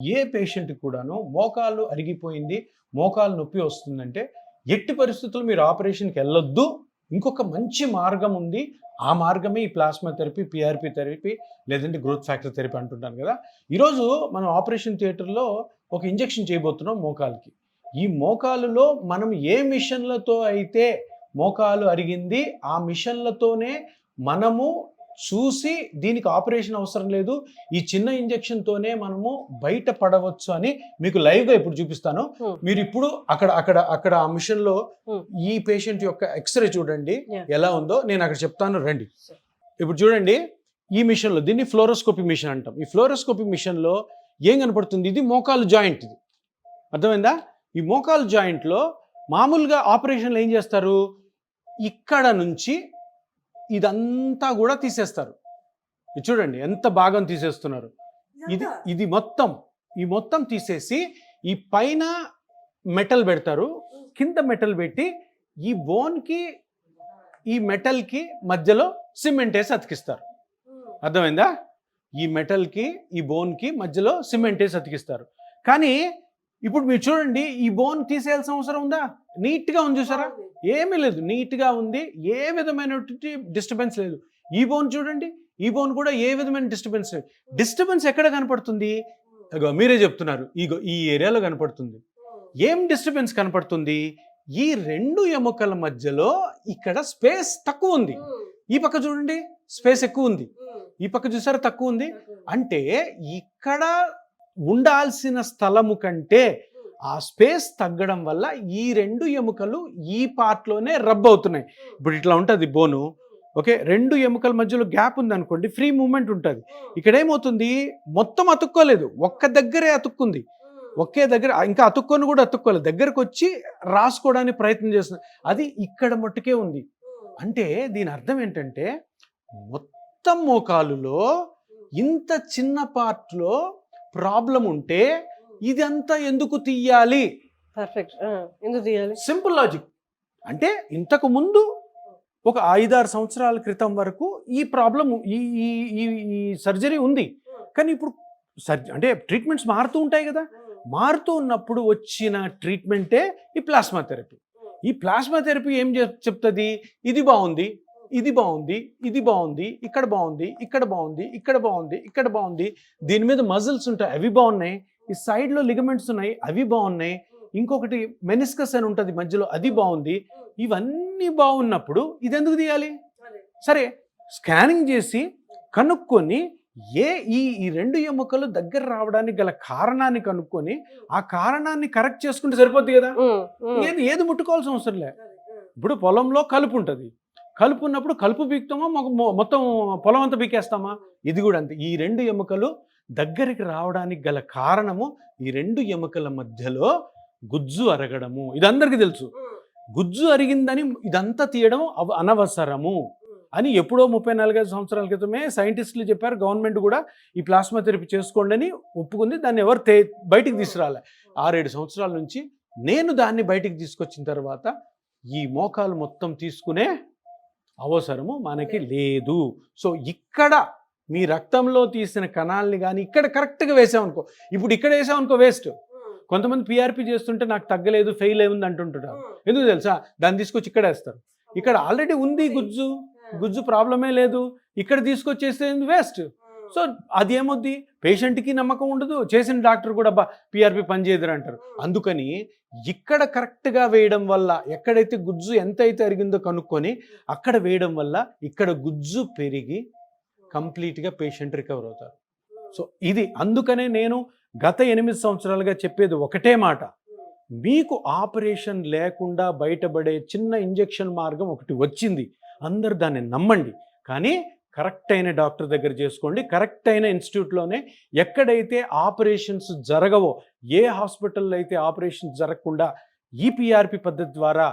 ఏ patient కూడాను మోకాలు అరిగిపోయింది, మోకాలు నొప్పి వస్తుందంటే ఎట్టి పరిస్థితుల్లో మీరు ఆపరేషన్కి వెళ్ళొద్దు. ఇంకొక మంచి మార్గం ఉంది. ఆ మార్గమే ఈ ప్లాస్మా థెరపీ, పిఆర్పి థెరపీ లేదంటే గ్రోత్ ఫ్యాక్టర్ థెరపీ అంటుంటాను కదా. ఈరోజు మనం ఆపరేషన్ థియేటర్లో ఒక ఇంజెక్షన్ చేయబోతున్నాం మోకాలుకి. ఈ మోకాలులో మనం ఏ మిషన్లతో అయితే మోకాలు అరిగింది ఆ మిషన్లతోనే మనము చూసి దీనికి ఆపరేషన్ అవసరం లేదు, ఈ చిన్న ఇంజెక్షన్తోనే మనము బయట పడవచ్చు అని మీకు లైవ్గా ఇప్పుడు చూపిస్తాను. మీరు ఇప్పుడు అక్కడ ఆ మిషన్లో ఈ పేషెంట్ యొక్క ఎక్స్రే చూడండి ఎలా ఉందో. నేను అక్కడ చెప్తాను, రండి. ఇప్పుడు చూడండి, ఈ మిషన్లో దీన్ని ఫ్లోరోస్కోపీ మిషన్ అంటాం. ఈ ఫ్లోరోస్కోపీ మిషన్లో ఏం కనపడుతుంది? ఇది మోకాలు జాయింట్. ఇది అర్థమైందా? ఈ మోకాలు జాయింట్లో మామూలుగా ఆపరేషన్లు ఏం చేస్తారు? ఇక్కడ నుంచి ఇదంతా కూడా తీసేస్తారు. ఇది చూడండి ఎంత భాగం తీసేస్తున్నారు. ఇది మొత్తం తీసేసి ఈ పైన మెటల్ పెడతారు, కింద మెటల్ పెట్టి ఈ బోన్కి ఈ మెటల్కి మధ్యలో సిమెంట్ వేసి అతికిస్తారు. అర్థమైందా? ఈ మెటల్కి ఈ బోన్కి మధ్యలో సిమెంట్ వేసి అతికిస్తారు. కానీ ఇప్పుడు మీరు చూడండి, ఈ బోన్ తీసేయాల్సిన అవసరం ఉందా? నీట్గా ఉంది, చూసారా? ఏమీ లేదు, నీట్గా ఉంది, ఏ విధమైనటువంటి డిస్టర్బెన్స్ లేదు. ఈ బోన్ చూడండి, ఈ బోన్ కూడా ఏ విధమైన డిస్టర్బెన్స్ లేదు. డిస్టర్బెన్స్ ఎక్కడ కనపడుతుంది? మీరే చెప్తున్నారు, ఈ ఏరియాలో కనపడుతుంది. ఏం డిస్టర్బెన్స్ కనపడుతుంది? ఈ రెండు ఎముకల మధ్యలో ఇక్కడ స్పేస్ తక్కువ ఉంది. ఈ పక్క చూడండి స్పేస్ ఎక్కువ ఉంది, ఈ పక్క చూసారా తక్కువ ఉంది. అంటే ఇక్కడ ఉండాల్సిన స్థలము కంటే ఆ స్పేస్ తగ్గడం వల్ల ఈ రెండు ఎముకలు ఈ పార్ట్లోనే రబ్ అవుతున్నాయి. ఇప్పుడు ఇట్లా ఉంటుంది బోను, ఓకే, రెండు ఎముకల మధ్యలో గ్యాప్ ఉంది అనుకోండి, ఫ్రీ మూమెంట్ ఉంటుంది. ఇక్కడ ఏమవుతుంది? మొత్తం అతుక్కోలేదు, ఒక్క దగ్గరే అతుక్కుంది. ఒకే దగ్గర, ఇంకా అతుక్కొని కూడా అతుక్కోలేదు, దగ్గరకు వచ్చి రాసుకోవడానికి ప్రయత్నం చేస్తుంది. అది ఇక్కడ మట్టుకే ఉంది. అంటే దీని అర్థం ఏంటంటే మొత్తం మోకాలులో ఇంత చిన్న పార్ట్లో ప్రాబ్లం ఉంటే ఇదంతా ఎందుకు తీయాలి? పర్ఫెక్ట్, ఎందుకు తీయాలి? Simple logic. అంటే ఇంతకు ముందు ఒక 5-6 సంవత్సరాల క్రితం వరకు ఈ ప్రాబ్లం, ఈ సర్జరీ ఉంది. కానీ ఇప్పుడు అంటే ట్రీట్మెంట్స్ మారుతూ ఉంటాయి కదా. మారుతూ ఉన్నప్పుడు వచ్చిన ట్రీట్మెంటే ఈ ప్లాస్మా థెరపీ. ఈ ప్లాస్మా థెరపీ ఏం చెప్తుంది? ఇది బాగుంది, ఇది బాగుంది, ఇది బాగుంది, ఇక్కడ బాగుంది, ఇక్కడ బాగుంది, ఇక్కడ బాగుంది, ఇక్కడ బాగుంది. దీని మీద మజిల్స్ ఉంటాయి, అవి బాగున్నాయి. ఈ సైడ్లో లిగమెంట్స్ ఉన్నాయి, అవి బాగున్నాయి. ఇంకొకటి మెనిస్కస్ అని ఉంటుంది మధ్యలో, అది బాగుంది. ఇవన్నీ బాగున్నప్పుడు ఇది ఎందుకు తీయాలి? సరే, స్కానింగ్ చేసి కనుక్కొని ఈ రెండు ఎముకలు దగ్గర రావడానికి గల కారణాన్ని కనుక్కొని ఆ కారణాన్ని కరెక్ట్ చేసుకుంటే సరిపోద్ది కదా. ఏది ముట్టుకోవాల్సిన అవసరం లే. ఇప్పుడు పొలంలో కలుపు ఉంటుంది, కలుపు ఉన్నప్పుడు కలుపు పీకుతామా, మొత్తం పొలం అంతా పీకేస్తామా? ఇది కూడా అంతే. ఈ రెండు ఎముకలు దగ్గరికి రావడానికి గల కారణము ఈ రెండు ఎముకల మధ్యలో గుజ్జు అరగడము. ఇది అందరికీ తెలుసు. గుజ్జు అరిగిందని ఇదంతా తీయడం అనవసరము అని ఎప్పుడో 34-35 సంవత్సరాల క్రితమే సైంటిస్టులు చెప్పారు. గవర్నమెంట్ కూడా ఈ ప్లాస్మా థెరపీ చేసుకోండి అని ఒప్పుకుంది. దాన్ని ఎవరు బయటికి తీసుకురాలే. 6-7 సంవత్సరాల నుంచి నేను దాన్ని బయటికి తీసుకొచ్చిన తర్వాత ఈ మోకాలు మొత్తం తీసుకునే అవసరము మనకి లేదు. సో ఇక్కడ మీ రక్తంలో తీసిన కణాలని కానీ ఇక్కడ కరెక్ట్గా వేసామనుకో, ఇప్పుడు ఇక్కడ వేసామనుకో వేస్ట్. కొంతమంది పిఆర్పి చేస్తుంటే నాకు తగ్గలేదు, ఫెయిల్ అయింది అంటుంటారు. ఎందుకు తెలుసా? దాన్ని తీసుకొచ్చి ఇక్కడ వేస్తారు. ఇక్కడ ఆల్రెడీ ఉంది గుజ్జు ప్రాబ్లమే లేదు, ఇక్కడ తీసుకొచ్చేస్తే వేస్ట్. సో అది ఏమొద్ది, పేషెంట్కి నమ్మకం ఉండదు, చేసిన డాక్టర్ కూడా పిఆర్పి పనిచేయదురు అంటారు. అందుకని ఇక్కడ కరెక్ట్గా వేయడం వల్ల, ఎక్కడైతే గుజ్జు ఎంత అయితే అరిగిందో కనుక్కొని అక్కడ వేయడం వల్ల ఇక్కడ గుజ్జు పెరిగి కంప్లీట్గా పేషెంట్ రికవర్ అవుతారు. సో ఇది అందుకనే నేను గత 8 సంవత్సరాలుగా చెప్పేది ఒకటే మాట, మీకు ఆపరేషన్ లేకుండా బయటపడే చిన్న ఇంజెక్షన్ మార్గం ఒకటి వచ్చింది. అందరు దాన్ని నమ్మండి, కానీ కరెక్ట్ అయిన డాక్టర్ దగ్గర చేసుకోండి, కరెక్ట్ అయిన ఇన్స్టిట్యూట్లోనే. ఎక్కడైతే ఆపరేషన్స్ జరగవో, ఏ హాస్పిటల్లో అయితే ఆపరేషన్స్ జరగకుండా ఈ పిఆర్పి పద్ధతి ద్వారా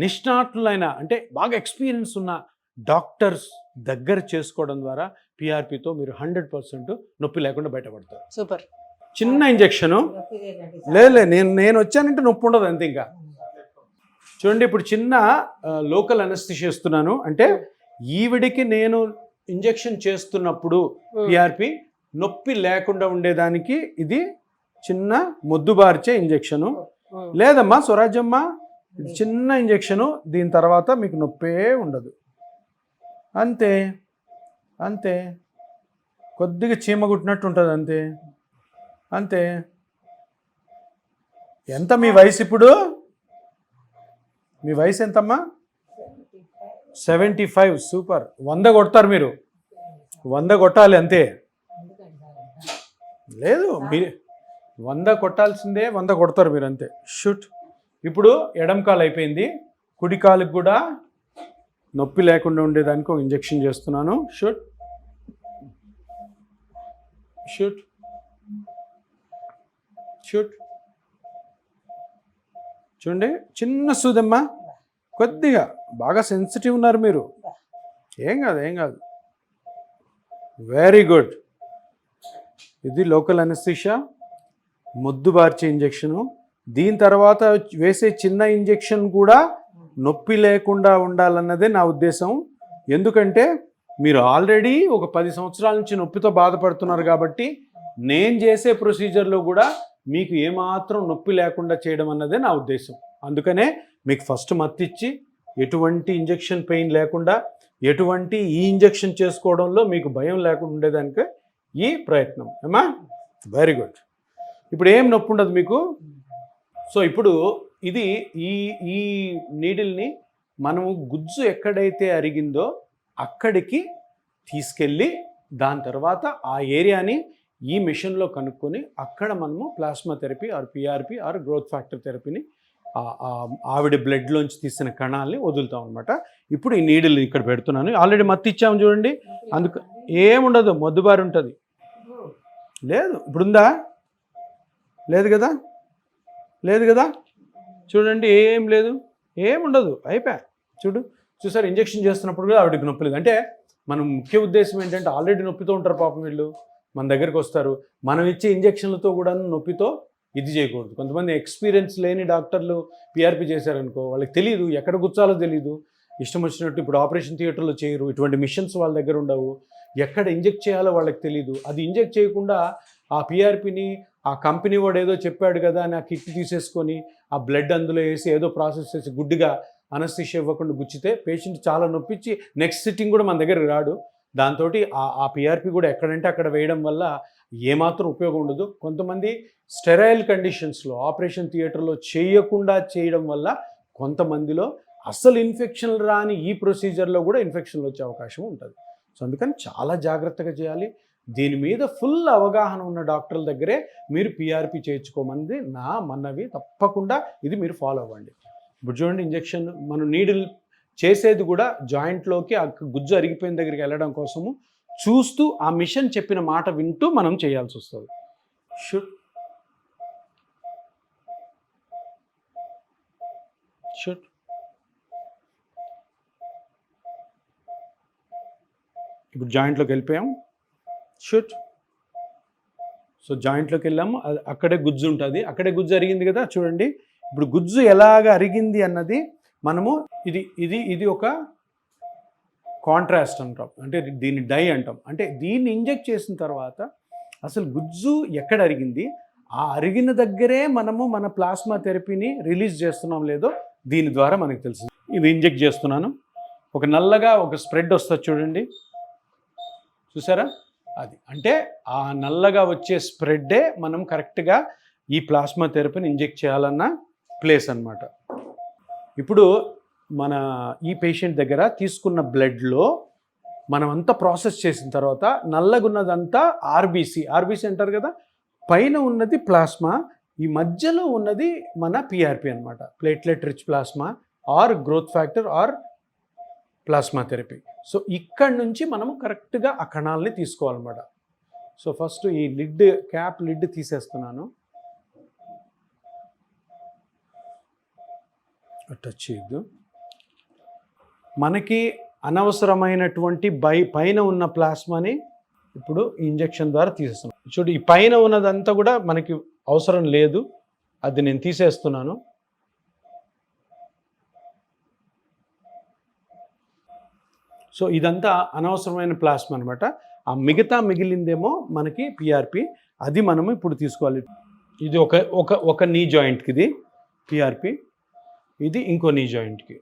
నిష్ణాతులైన, అంటే బాగా ఎక్స్పీరియన్స్ ఉన్న డాక్టర్స్ దగ్గర చేసుకోవడం ద్వారా పిఆర్పితో మీరు 100% నొప్పి లేకుండా బయటపడతారు. సూపర్. చిన్న ఇంజెక్షను లేదు, నేను వచ్చానంటే నొప్పి ఉండదు అంతే. ఇంకా చూడండి, ఇప్పుడు చిన్న లోకల్ అనస్థిషియా ఇస్తున్నాను. అంటే ఈవిడికి నేను ఇంజెక్షన్ చేస్తున్నప్పుడు పిఆర్పి నొప్పి లేకుండా ఉండేదానికి ఇది చిన్న మొద్దుబార్చే ఇంజెక్షను. లేదమ్మా స్వరాజ్యమ్మ, ఇది చిన్న ఇంజెక్షను, దీని తర్వాత మీకు నొప్పే ఉండదు. అంతే అంతే, కొద్దిగా చీమ కుట్టినట్టు ఉంటుంది అంతే అంతే. ఎంత మీ వయసు ఇప్పుడు? మీ వయసు ఎంతమ్మా? 75. సూపర్. 100 కొడతారు మీరు, 100 కొట్టాలి అంతే. లేదు మీరు 100 కొట్టాల్సిందే, 100 కొడతారు మీరు అంతే. షూట్. ఇప్పుడు ఎడం కాలు అయిపోయింది, కుడి కాలుకి కూడా నొప్పి లేకుండా ఉండేదానికి ఒక ఇంజెక్షన్ చేస్తున్నాను. Shoot shoot shoot. చూడండి, చిన్న సూదమ్మా, కొద్దిగా బాగా సెన్సిటివ్ ఉన్నారు మీరు. ఏం కాదు ఏం కాదు. Very good. ఇది లోకల్ అనెస్థీషియా, మొద్దుబార్చే ఇంజెక్షను. దీని తర్వాత వేసే చిన్న ఇంజెక్షన్ కూడా నొప్పి లేకుండా ఉండాలన్నదే నా ఉద్దేశం. ఎందుకంటే మీరు ఆల్రెడీ ఒక 10 సంవత్సరాల నుంచి నొప్పితో బాధపడుతున్నారు కాబట్టి నేను చేసే ప్రొసీజర్లో కూడా మీకు ఏమాత్రం నొప్పి లేకుండా చేయడం అన్నదే నా ఉద్దేశం. అందుకనే మీకు ఫస్ట్ మత్తిచ్చి ఎటువంటి ఇంజెక్షన్ పెయిన్ లేకుండా, ఎటువంటి ఈ ఇంజెక్షన్ చేసుకోవడంలో మీకు భయం లేకుండా ఉండేదానికి ఈ ప్రయత్నం. ఏమా? Very good. ఇప్పుడు ఏం నొప్పి ఉండదు మీకు. సో ఇప్పుడు ఇది ఈ ఈ నీడిల్ని మనము గుజ్జు ఎక్కడైతే అరిగిందో అక్కడికి తీసుకెళ్ళి దాని తర్వాత ఆ ఏరియాని ఈ మిషన్లో కనుక్కొని అక్కడ మనము plasma therapy or PRP or growth factor థెరపీని ఆవిడ బ్లడ్లోంచి తీసిన కణాలని వదులుతాం అనమాట. ఇప్పుడు ఈ నీడిల్ ఇక్కడ పెడుతున్నాను. ఆల్రెడీ మత్తు ఇచ్చాము చూడండి, అందుకు ఏముండదు, మొద్దుబారి ఉంటుంది. లేదు ఇప్పుడుందా? లేదు కదా, లేదు కదా. చూడండి, ఏం లేదు, ఏముండదు, అయిపోయా. చూసారు, ఇంజెక్షన్ చేస్తున్నప్పుడు కూడా ఆవిడకి నొప్పి లేదు. అంటే మనం ముఖ్య ఉద్దేశం ఏంటంటే ఆల్రెడీ నొప్పితో ఉంటారు పాపం వీళ్ళు, మన దగ్గరికి వస్తారు. మనం ఇచ్చే ఇంజెక్షన్లతో కూడా నొప్పితో ఇది చేయకూడదు. కొంతమంది ఎక్స్పీరియన్స్ లేని డాక్టర్లు పిఆర్పి చేశారనుకో, వాళ్ళకి తెలియదు, ఎక్కడ గుచ్చాలో తెలియదు, ఇష్టం వచ్చినట్టు. ఇప్పుడు ఆపరేషన్ థియేటర్లో చేయరు, ఇటువంటి మిషన్స్ వాళ్ళ దగ్గర ఉండవు, ఎక్కడ ఇంజెక్ట్ చేయాలో వాళ్ళకి తెలియదు. అది ఇంజెక్ట్ చేయకుండా ఆ పిఆర్పిని ఆ కంపెనీ వాడు ఏదో చెప్పాడు కదా అని ఆ కిట్ తీసేసుకొని ఆ బ్లడ్ అందులో వేసి ఏదో ప్రాసెస్ చేసి గుడ్డిగా అనస్థీషియా ఇవ్వకుండా గుచ్చితే పేషెంట్ చాలా నొప్పించి నెక్స్ట్ సిట్టింగ్ కూడా మన దగ్గరికి రాడు. దాంతో ఆ పిఆర్పి కూడా ఎక్కడంటే అక్కడ వేయడం వల్ల ఏమాత్రం ఉపయోగం ఉండదు. కొంతమంది స్టెరైల్ కండిషన్స్లో ఆపరేషన్ థియేటర్లో చేయకుండా చేయడం వల్ల కొంతమందిలో అసలు ఇన్ఫెక్షన్ రాని ఈ ప్రొసీజర్లో కూడా ఇన్ఫెక్షన్లు వచ్చే అవకాశం ఉంటుంది. సో అందుకని చాలా జాగ్రత్తగా చేయాలి. దీని మీద ఫుల్ అవగాహన ఉన్న డాక్టర్ల దగ్గరే మీరు పిఆర్పి చేయించుకోమని నా మనవి. తప్పకుండా ఇది మీరు ఫాలో అవ్వండి. ఇప్పుడు చూడండి, ఇంజెక్షన్ మనం నీడిల్ చేసేది కూడా జాయింట్లోకి ఆ గుజ్జు అరిగిపోయిన దగ్గరికి వెళ్ళడం కోసము చూస్తూ ఆ మిషన్ చెప్పిన మాట వింటూ మనం చేయాల్సి వస్తుంది. షుట్ షుట్ ఇప్పుడు జాయింట్లోకి వెళ్ళిపోయాం. షుట్. సో జాయింట్లోకి వెళ్ళాము, అక్కడే గుజ్జు ఉంటుంది, అక్కడే గుజ్జు అరిగింది కదా. చూడండి, ఇప్పుడు గుజ్జు ఎలాగ అరిగింది అన్నది మనము ఇది ఒక కాంట్రాస్ట్ అంటాం, అంటే దీన్ని డై అంటాం. అంటే దీన్ని ఇంజెక్ట్ చేసిన తర్వాత అసలు గుజ్జు ఎక్కడ అరిగింది, ఆ అరిగిన దగ్గరే మనము మన ప్లాస్మా థెరపీని రిలీజ్ చేస్తున్నాం లేదో దీని ద్వారా మనకు తెలుసు. ఇది ఇంజెక్ట్ చేస్తున్నాను. ఒక నల్లగా ఒక స్ప్రెడ్ వస్తుంది చూడండి, చూసారా? అది అంటే ఆ నల్లగా వచ్చే స్ప్రెడ్డే మనం కరెక్ట్గా ఈ ప్లాస్మా థెరపీని ఇంజెక్ట్ చేయాలన్న ప్లేస్ అన్నమాట. ఇప్పుడు మన ఈ పేషెంట్ దగ్గర తీసుకున్న బ్లడ్లో మనం అంతా ప్రాసెస్ చేసిన తర్వాత నల్లగున్నదంతా ఆర్బీసీ అంటారు కదా, పైన ఉన్నది ప్లాస్మా, ఈ మధ్యలో ఉన్నది మన పిఆర్పి అన్నమాట, platelet rich plasma are growth factor are plasma therapy. So ఇక్కడ నుంచి మనము కరెక్ట్గా ఆ కణాలని తీసుకోవాలన్నమాట. సో ఫస్ట్ ఈ క్యాప్ లిడ్ తీసేస్తున్నాను. టచ్ చేయొద్దు. మనకి అనవసరమైనటువంటి పైన ఉన్న ప్లాస్మాని ఇప్పుడు ఇంజెక్షన్ ద్వారా తీసేస్తున్నాను. చూడు, ఈ పైన ఉన్నదంతా కూడా మనకి అవసరం లేదు, అది నేను తీసేస్తున్నాను. సో ఇదంతా అనవసరమైన ప్లాస్మా అనమాట. ఆ మిగతా మిగిలిందేమో మనకి పిఆర్పి, అది మనము ఇప్పుడు తీసుకోవాలి. ఇది ఒక నీ జాయింట్కి ఇది పిఆర్పి, ఇది ఇంకో నీ జాయింట్కి.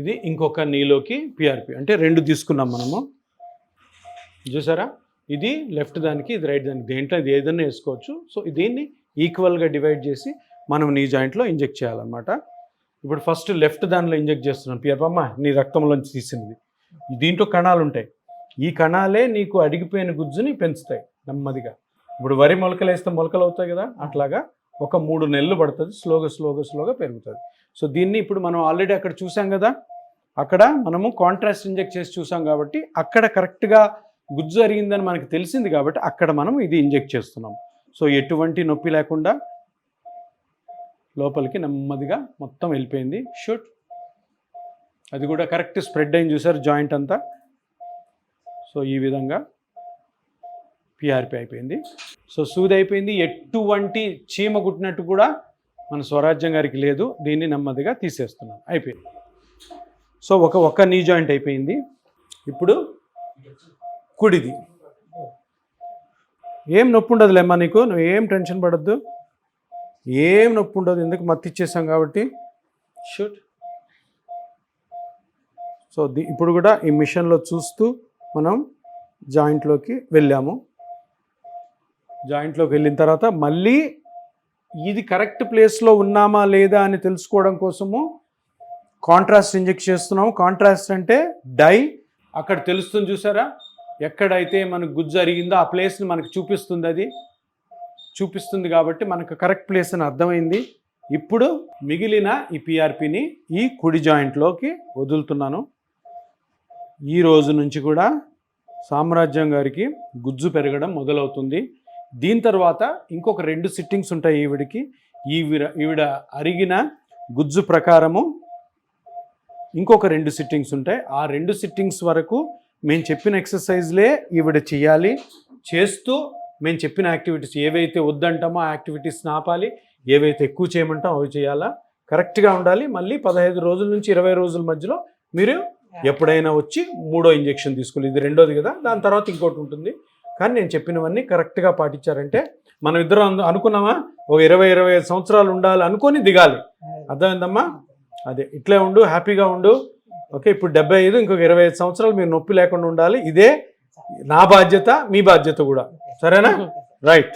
ఇది ఇంకొక నీలోకి పిఆర్పి, అంటే 2 తీసుకున్నాం మనము. చూసారా, ఇది లెఫ్ట్ దానికి, ఇది రైట్ దానికి, దేంట్లో ఇది ఏదైనా వేసుకోవచ్చు. సో దీన్ని ఈక్వల్గా డివైడ్ చేసి మనం నీ జాయింట్లో ఇంజెక్ట్ చేయాలన్నమాట. ఇప్పుడు ఫస్ట్ లెఫ్ట్ దానిలో ఇంజెక్ట్ చేస్తున్నాం. పిఆర్పి అమ్మ నీ రక్తంలోంచి తీసినది. దీంట్లో కణాలు ఉంటాయి. ఈ కణాలే నీకు అడిగిపోయిన గుజ్జుని పెంచుతాయి నెమ్మదిగా. ఇప్పుడు వరి మొలకలు వేస్తే మొలకలు అవుతాయి కదా, అట్లాగా ఒక 3 నెలలు పడుతుంది, స్లోగా పెరుగుతుంది. సో దీన్ని ఇప్పుడు మనం ఆల్రెడీ అక్కడ చూసాం కదా, అక్కడ మనము కాంట్రాస్ట్ ఇంజెక్ట్ చేసి చూసాం కాబట్టి అక్కడ కరెక్ట్గా గుజ్జు అరిగిందని మనకి తెలిసింది కాబట్టి అక్కడ మనం ఇది ఇంజెక్ట్ చేస్తున్నాం. సో ఎటువంటి నొప్పి లేకుండా లోపలికి నెమ్మదిగా మొత్తం వెళ్ళిపోయింది. షూట్, అది కూడా కరెక్ట్ స్ప్రెడ్ అయింది చూసారు జాయింట్ అంతా. సో ఈ విధంగా పిఆర్పి అయిపోయింది. సో సూది అయిపోయింది. ఎటువంటి చీమ కుట్టినట్టు కూడా మన స్వరాజ్యం గారికి లేదు. దీన్ని నెమ్మదిగా తీసేస్తున్నాం, అయిపోయింది. సో ఒక నీ జాయింట్ అయిపోయింది. ఇప్పుడు కుడిది. ఏం నొప్పి ఉండదులేమ్మా నీకు, నువ్వు ఏం టెన్షన్ పడద్దు, ఏం నొప్పి ఉండదు, ఎందుకు మత్తి ఇచ్చేసాం కాబట్టి. షూట్. సో ఇప్పుడు కూడా ఈ మిషన్లో చూస్తూ మనం జాయింట్లోకి వెళ్ళాము. జాయింట్లోకి వెళ్ళిన తర్వాత మళ్ళీ ఇది కరెక్ట్ ప్లేస్లో ఉన్నామా లేదా అని తెలుసుకోవడం కోసము కాంట్రాస్ట్ ఇంజెక్ట్ చేస్తున్నాము. కాంట్రాస్ట్ అంటే డై, అక్కడ తెలుస్తుంది చూసారా, ఎక్కడైతే మనకు గుజ్జు అరిగిందో ఆ ప్లేస్ని మనకు చూపిస్తుంది. అది చూపిస్తుంది కాబట్టి మనకు కరెక్ట్ ప్లేస్ అని అర్థమైంది. ఇప్పుడు మిగిలిన ఈ పిఆర్పిని ఈ కుడి జాయింట్లోకి వదులుతున్నాను. ఈ రోజు నుంచి కూడా సామ్రాజ్యం గారికి గుజ్జు పెరగడం మొదలవుతుంది. దీని తర్వాత ఇంకొక 2 సిట్టింగ్స్ ఉంటాయి ఈవిడికి. ఈవిడ అరిగిన గుజ్జు ప్రకారము ఇంకొక 2 సిట్టింగ్స్ ఉంటాయి. ఆ 2 సిట్టింగ్స్ వరకు మేము చెప్పిన ఎక్సర్సైజ్లే ఈవిడ చేయాలి. చేస్తూ మేము చెప్పిన యాక్టివిటీస్ ఏవైతే వద్దంటామో ఆ యాక్టివిటీస్ని ఆపాలి, ఏవైతే ఎక్కువ చేయమంటామో అవి చేయాలా, కరెక్ట్గా ఉండాలి. మళ్ళీ 15 రోజుల నుంచి 20 రోజుల మధ్యలో మీరు ఎప్పుడైనా వచ్చి 3వ ఇంజెక్షన్ తీసుకోవాలి. ఇది 2వది కదా, దాని తర్వాత ఇంకోటి ఉంటుంది. కానీ నేను చెప్పినవన్నీ కరెక్ట్గా పాటించారంటే మనం ఇద్దరం అనుకున్నామా ఒక 20-25 సంవత్సరాలు ఉండాలి అనుకొని దిగాలి. అర్థమైందమ్మా? అదే ఇట్లే ఉండు, హ్యాపీగా ఉండు. ఓకే, ఇప్పుడు 75, ఇంకొక 25 సంవత్సరాలు మీరు నొప్పి లేకుండా ఉండాలి. ఇదే నా బాధ్యత, మీ బాధ్యత కూడా. సరేనా? రైట్.